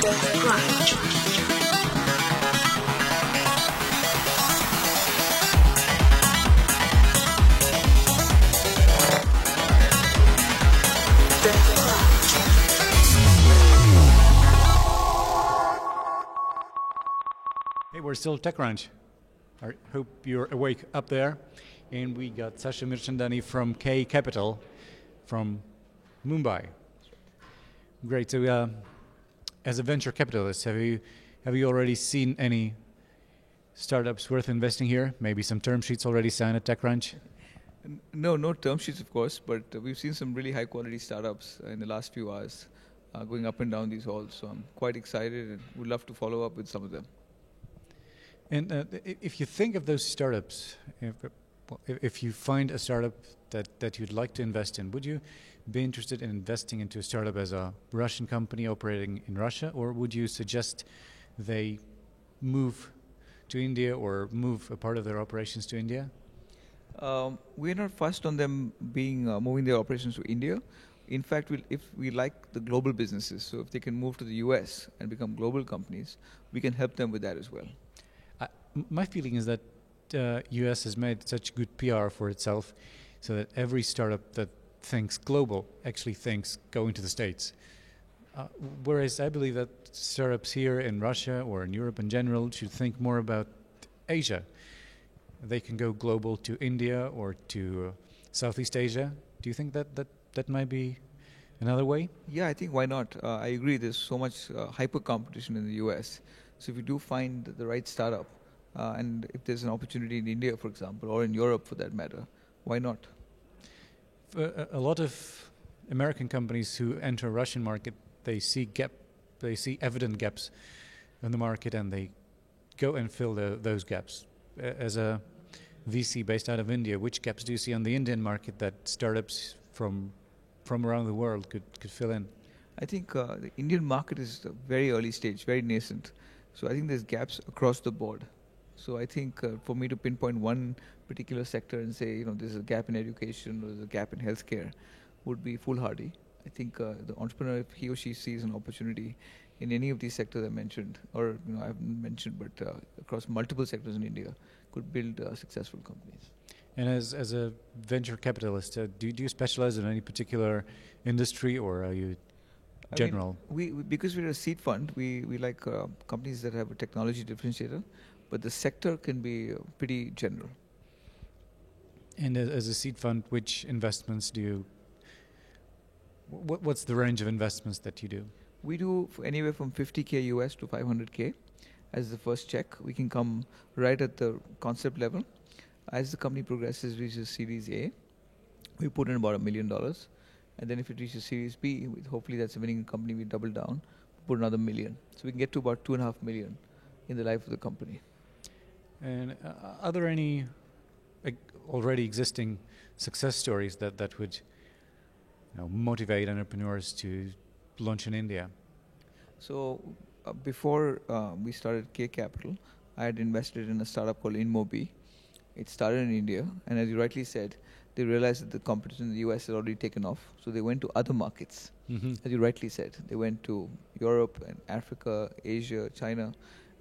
Hey, we're still TechCrunch. I hope you're awake up there. And we got Sasha Mirchandani from K Capital from Mumbai. Great. So, as a venture capitalist, have you already seen any startups worth investing here? Maybe some term sheets already signed at TechCrunch? No term sheets, of course, but we've seen some really high-quality startups in the last few hours going up and down these halls. So I'm quite excited and would love to follow up with some of them. And if you think of those startups, if you find a startup that you'd like to invest in, would you be interested in investing into a startup as a Russian company operating in Russia, or would you suggest they move to India or move a part of their operations to India? We're not fussed on them moving their operations to India. In fact, if we like the global businesses, so if they can move to the US and become global companies, we can help them with that as well. My feeling is that US has made such good PR for itself so that every startup that thinks global actually thinks going to the States. Whereas I believe that startups here in Russia or in Europe in general should think more about Asia. They can go global to India or to Southeast Asia. Do you think that might be another way? Yeah, I think why not? I agree. There's so much hyper competition in the US. So if you do find the right startup, and if there's an opportunity in India, for example, or in Europe for that matter, why not? A lot of American companies who enter Russian market, they see evident gaps in the market, and they go and fill those gaps. As a VC based out of India, which gaps do you see on the Indian market that startups from around the world could fill in? I think the Indian market is very early stage, very nascent. So I think there's gaps across the board. So I think for me to pinpoint one particular sector and say, there's a gap in education or there's a gap in healthcare would be foolhardy. I think the entrepreneur, if he or she sees an opportunity in any of these sectors I mentioned, or I haven't mentioned, but across multiple sectors in India, could build successful companies. And as a venture capitalist, do you specialize in any particular industry, or are you general? Because we're a seed fund, we like companies that have a technology differentiator, but the sector can be pretty general. And as a seed fund, which investments do you? What's the range of investments that you do? We do anywhere from 50K US to 500K as the first check. We can come right at the concept level. As the company progresses, reaches Series A, we put in about $1 million. And then if it reaches Series B, hopefully that's a winning company, we double down, put another $1 million. So we can get to about $2.5 million in the life of the company. And are there any already existing success stories that would motivate entrepreneurs to launch in India? So before we started K Capital, I had invested in a startup called InMobi. It started in India, and as you rightly said, they realized that the competition in the US had already taken off, so they went to other markets. Mm-hmm. As you rightly said, they went to Europe and Africa, Asia, China,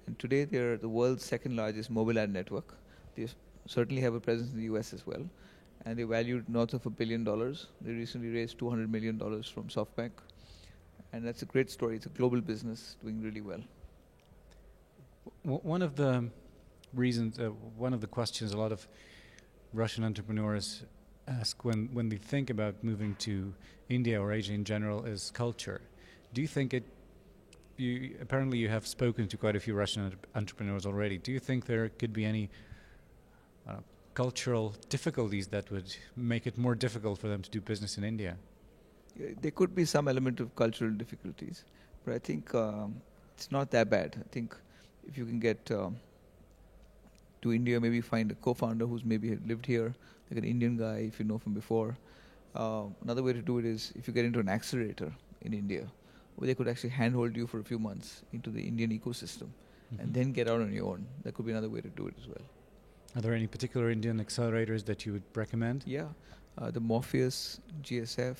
and today they're the world's second largest mobile ad network. They certainly have a presence in the US as well, and they valued north of $1 billion. They recently raised $200 million from SoftBank, and that's a great story. It's a global business doing really well. One of the reasons, one of the questions a lot of Russian entrepreneurs ask when they think about moving to India or Asia in general is culture. Do you think apparently you have spoken to quite a few Russian entrepreneurs already. Do you think there could be any cultural difficulties that would make it more difficult for them to do business in India? There could be some element of cultural difficulties, but I think it's not that bad. I think if you can get to India, maybe find a co-founder who's maybe lived here, like an Indian guy, if you know from before. Another way to do it is if you get into an accelerator in India, where they could actually handhold you for a few months into the Indian ecosystem, mm-hmm. and then get out on your own. That could be another way to do it as well. Are there any particular Indian accelerators that you would recommend? Yeah, the Morpheus, GSF.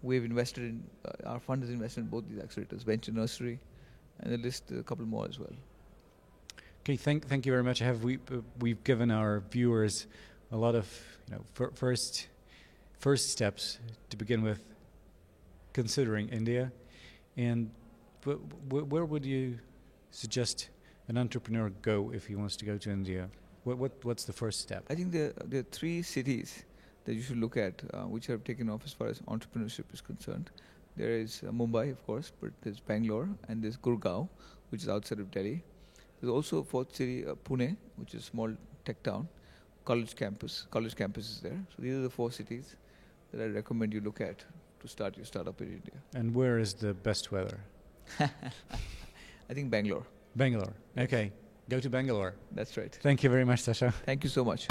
We've invested in, our fund has invested in both these accelerators, Venture Nursery and the list a couple more as well. Okay, thank you very much. We've given our viewers a lot of first steps to begin with, considering India, and where would you suggest an entrepreneur go if he wants to go to India? What's the first step? I think there are 3 cities that you should look at, which have taken off as far as entrepreneurship is concerned. There is Mumbai, of course, but there's Bangalore, and there's Gurgaon, which is outside of Delhi. There's also a 4th city, Pune, which is a small tech town. College campus is there. So these are the 4 cities that I recommend you look at to start your startup in India. And where is the best weather? I think Bangalore. Bangalore. Okay. Go to Bangalore. That's right. Thank you very much, Sasha. Thank you so much.